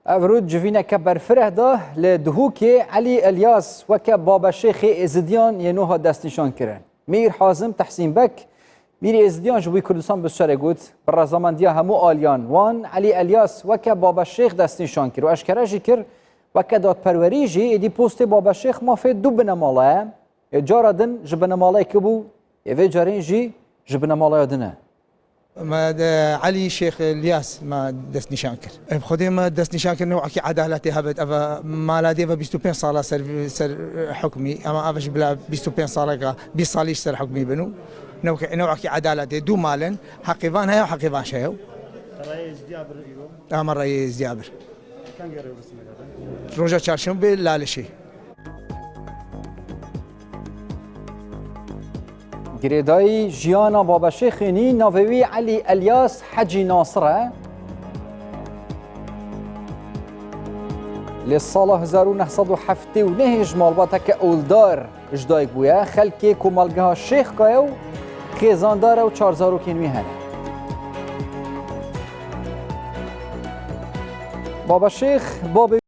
افرود جوینا کبر فره ده لدهوک علی الیاس وک بابا شیخ ازدیان ینوها دست نشان کرن. میر حازم تحسین بک میر ازدیان جوی کردستان بسر گوت بر زمان دیا همو آلیان وان علی الیاس وک بابا شیخ دست نشان کر و اشکره جی کر وک داد پروری جی ادی پست بابا شیخ مافه دو بنماله جاردن جبنماله کبو اوه جارین جی جبنماله دنه. ما علي شيخ الياس ما دست نشان كر بخودي ما دست نشان كر نوع كي عدالتي هبت افا ما لا ديفا 25 صاله سر حكمي اما افش بلا 25 صاله 20 صاليش سر حكمي بنو نوع كي عدالتي دو مالن حقيفان هيا وحقيفان شيو رئيس جابر ايوه اما رئيس جابر كان قريب اسمه روجا چارشنبه لالشي گریدای جیانا بابا شیخینی ناوی علی الیاس حجی ناصره لسال 1979 جمال باتک اولدار اجدایک بویا خلکی کمالگاه شیخ کایو خیزاندار و 4000 کنوی هنه بابا شیخ بابا